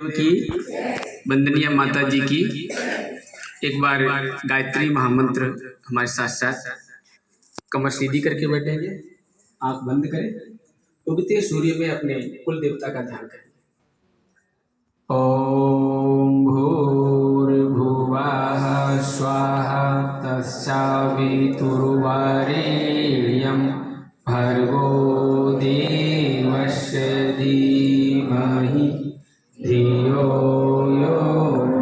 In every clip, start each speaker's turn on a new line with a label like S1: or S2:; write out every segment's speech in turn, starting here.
S1: की वंदनीय माता जी की एक बार गायत्री महामंत्र हमारे साथ साथ कमर सीधी करके बैठेंगे, आंख बंद करें, उगते सूर्य में अपने कुल देवता का ध्यान करें। ओम भूर्भुवः स्वाहा तत्सवितुर्वरेण्यं भर्गो देवस्य धीमहि धियो यो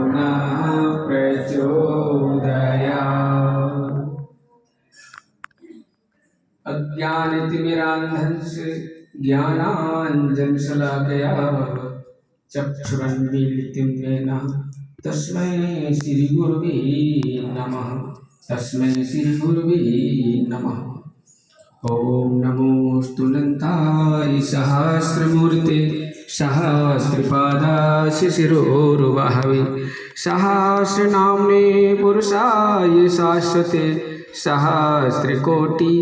S1: नः प्रचोदयात्। अज्ञानतिमिरान्धस्य ज्ञानाञ्जनशलाकया चक्षुरुन्मीलितं येन तस्मै श्रीगुरुवे नमः। तस्मै श्रीगुरुवे नमः। ओम नमोस्तु अनंताय सहस्रमूर्ते सहस्रपादाय शिशिरोर्वहवे सहस्रनाम्ने पुरुषाय शाश्वते सहस्रकोटि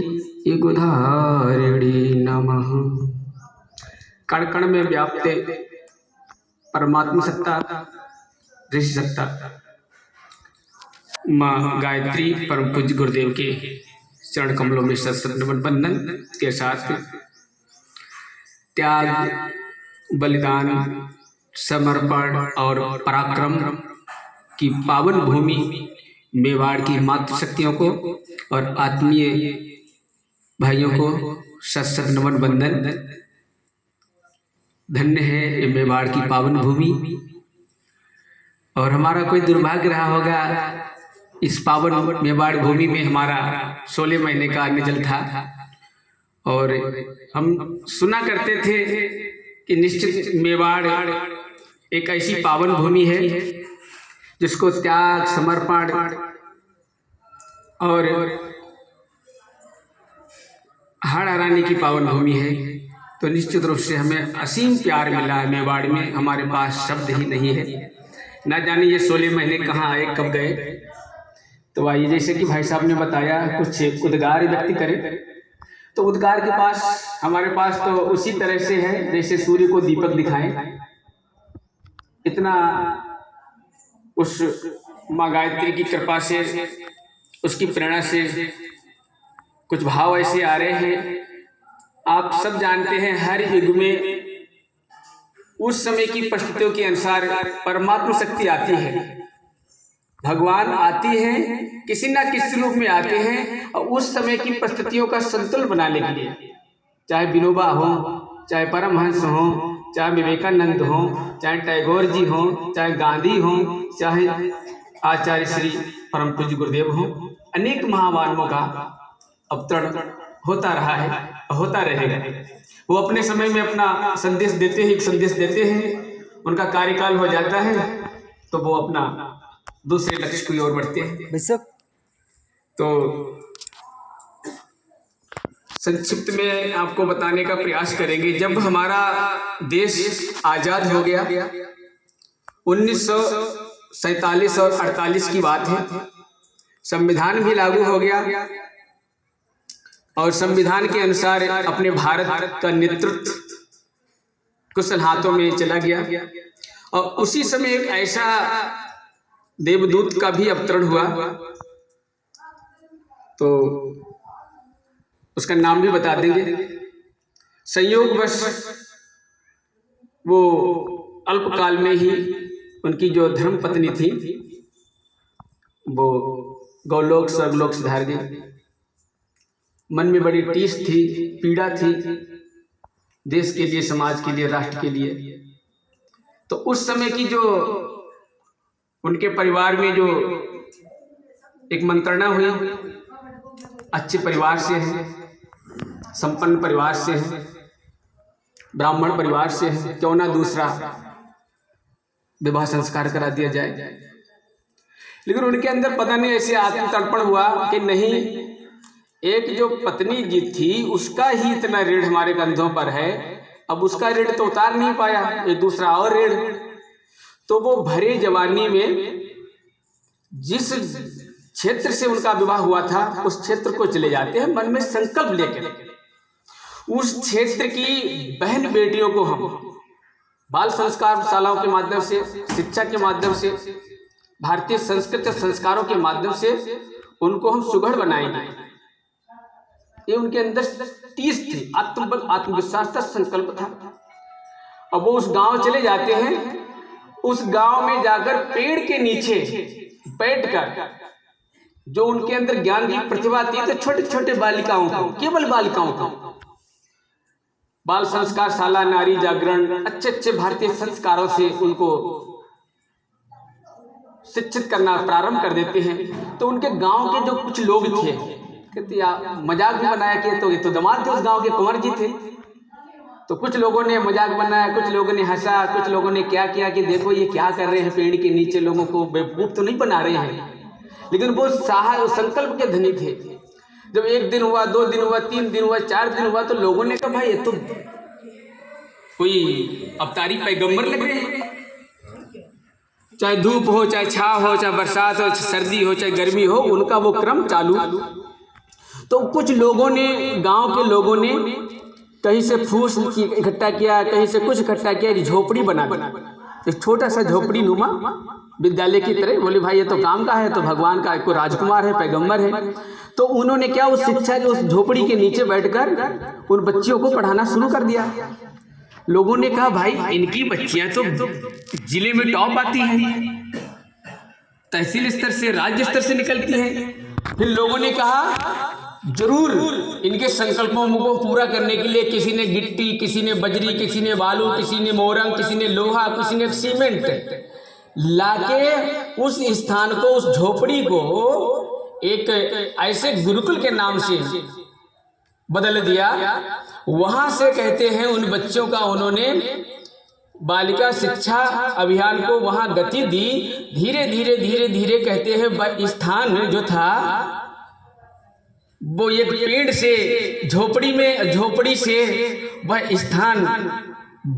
S1: युगधारिणे नमः। कण कण में व्याप्ते परमात्मा सत्ता, ऋषि सत्ता माँ गायत्री परम पूज्य गुरुदेव के चरण कमलों में सत्संग बंधन के साथ त्याग, बलिदान, समर्पण और पराक्रम की पावन भूमि मेवाड़ की मातृशक्तियों को और आत्मीय भाइयों को सत्संग नमन बंधन। धन्य है ये मेवाड़ की पावन भूमि। और हमारा कोई दुर्भाग्य रहा होगा, इस पावन मेवाड़ भूमि में हमारा 16 महीने का अन्न जल था और हम सुना करते थे कि निश्चित मेवाड़ एक ऐसी पावन भूमि है जिसको त्याग, समर्पण और हाड़ हराने की पावन भूमि है। तो निश्चित रूप से हमें असीम प्यार मिला है मेवाड़ में। हमारे पास शब्द ही नहीं है, ना जाने ये 16 महीने कहाँ आए, कब गए। तो आइए, जैसे कि भाई साहब ने बताया, कुछ उद्गार व्यक्ति करें। तो उद्गार के पास हमारे पास तो उसी तरह से है जैसे सूर्य को दीपक दिखाएं। इतना उस माँ गायत्री की कृपा से, उसकी प्रेरणा से कुछ भाव ऐसे आ रहे हैं। आप सब जानते हैं हर युग में उस समय की परिस्थितियों के अनुसार परमात्मा शक्ति आती है, भगवान आती है, किसी ना किसी रूप में आते हैं और उस समय की परिस्थितियों का संतुलन बनाने के लिए, चाहे विनोबा हो, चाहे परमहंस हो, चाहे विवेकानंद हो, चाहे टैगोर जी हो, चाहे गांधी हो, चाहे आचार्य श्री परम पूज्य गुरुदेव हो, अनेक महामानवों का अवतरण होता रहा है, होता रहेगा। वो अपने समय में अपना संदेश देते हैं, एक संदेश देते हैं, उनका कार्यकाल हो जाता है तो वो अपना दूसरे लक्ष्य की ओर बढ़ते हैं। तो संक्षिप्त में आपको बताने का प्रयास करेंगे। जब हमारा देश आजाद हो गया, 1947 और 48 की बात है, संविधान भी लागू हो गया और संविधान के अनुसार अपने भारत का नेतृत्व कुशल हाथों में चला गया। और उसी समय एक ऐसा देवदूत का भी अवतरण हुआ, तो उसका नाम भी बता देंगे। संयोगवश वो अल्पकाल में ही उनकी जो धर्म पत्नी थी वो गौलोक स्वर्गलोक सिधार गई। मन में बड़ी टीस थी, पीड़ा थी, देश के लिए, समाज के लिए, राष्ट्र के लिए। तो उस समय की जो उनके परिवार में जो एक मंत्रणा हुई, अच्छे परिवार से है, संपन्न परिवार से है, ब्राह्मण परिवार से है, क्यों ना दूसरा विवाह संस्कार करा दिया जाए। लेकिन उनके अंदर पता नहीं ऐसे आत्मतर्पण हुआ कि नहीं, एक जो पत्नी जी थी उसका ही इतना ऋण हमारे कंधों पर है, अब उसका ऋण तो उतार नहीं पाया, एक दूसरा और ऋण। तो वो भरे जवानी में जिस क्षेत्र से उनका विवाह हुआ था उस क्षेत्र को चले जाते हैं, मन में संकल्प लेकर उस क्षेत्र की बहन बेटियों को हम बाल संस्कार शालाओं के माध्यम से, शिक्षा के माध्यम से, भारतीय संस्कृति संस्कारों के माध्यम से उनको हम सुघड़ बनाएंगे। ये उनके अंदर टीस थी, आत्मबल, आत्मविश्वास था, संकल्प था। अब वो उस गांव चले जाते हैं, उस गांव में जाकर पेड़ के नीचे बैठकर जो उनके अंदर ज्ञान की प्रतिभा थी, तो छोटे छोटे बालिकाओं को, केवल बालिकाओं को बाल संस्कार शाला, नारी जागरण, अच्छे अच्छे भारतीय संस्कारों से उनको शिक्षित करना प्रारंभ कर देते हैं। तो उनके गांव के जो कुछ लोग थे, कहते मजाक भी बनाया कि तो ये तो दामाद थे उस गांव के, कुंवर जी थे। तो कुछ लोगों ने मजाक बनाया, कुछ लोगों ने हंसा, कुछ लोगों ने क्या किया कि देखो ये क्या कर रहे हैं, पेड़ के नीचे लोगों को बेवकूफ तो नहीं बना रहे हैं। लेकिन वो संकल्प के धनी थे। जब 1 दिन हुआ, 2 दिन हुआ, 3 दिन हुआ, 4 दिन हुआ, तो लोगों ने कहा भाई ये तो कोई अवतारी पैगंबर लग रहे हैं। चाहे धूप हो, चाहे छाव हो, चाहे बरसात हो, सर्दी हो, चाहे गर्मी हो, उनका वो क्रम चालू। तो कुछ लोगों ने, गांव के लोगों ने कहीं से फूस इकट्ठा किया, कहीं से कुछ इकट्ठा किया, झोपड़ी बना दी, एक छोटा सा झोपड़ी नुमा विद्यालय की तरह। बोले भाई ये तो काम का है, तो भगवान का कोई राजकुमार है, पैगंबर है। तो उन्होंने क्या, उस शिक्षा के उस झोपड़ी के नीचे बैठकर उन बच्चियों को पढ़ाना शुरू कर दिया। लोगों ने कहा भाई इनकी बच्चियां तो जिले में टॉप आती हैं, तहसील स्तर से, राज्य स्तर से निकलती हैं। फिर लोगों ने कहा जरूर इनके संकल्पों को पूरा करने के लिए किसी ने गिट्टी, किसी ने बजरी, किसी ने बालू, किसी ने मोरंग, किसी ने लोहा, किसी ने सीमेंट लाके उस स्थान को, उस झोपड़ी को एक ऐसे गुरुकुल के नाम से बदल दिया। वहां से कहते हैं उन बच्चों का उन्होंने बालिका शिक्षा अभियान को वहां गति दी। धीरे धीरे धीरे धीरे कहते हैं स्थान जो था वो एक पेड़ से, झोपड़ी से वह स्थान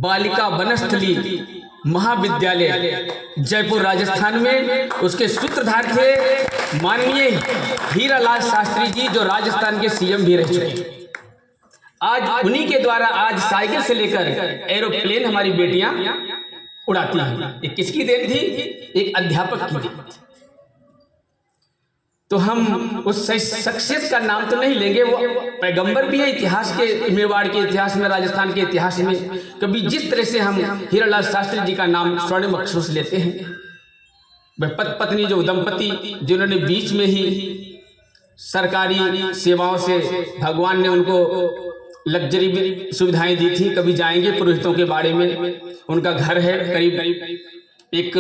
S1: बालिका वनस्थली महाविद्यालय जयपुर राजस्थान में, उसके सूत्रधार थे माननीय हीरालाल शास्त्री जी, जो राजस्थान के सीएम भी रह चुके। आज उन्हीं के द्वारा आज साइकिल से लेकर एरोप्लेन हमारी बेटियां उड़ाती हैं। ये किसकी देन थी? एक अध्यापक की देन थी। तो हम उस शख्सियत का नाम तो नहीं लेंगे, वो पैगंबर भी है इतिहास के, मेवाड़ के इतिहास में, राजस्थान के इतिहास में। कभी जिस तरह से हम हीरालाल शास्त्री जी का नाम स्वर्णिम अक्षरों से लेते हैं, वह पत्नी जो दंपति जिन्होंने बीच में ही सरकारी सेवाओं से भगवान ने उनको लग्जरी सुविधाएं दी थी। कभी जाएंगे पुरोहितों के बारे में, उनका घर है करीब 1 करोड़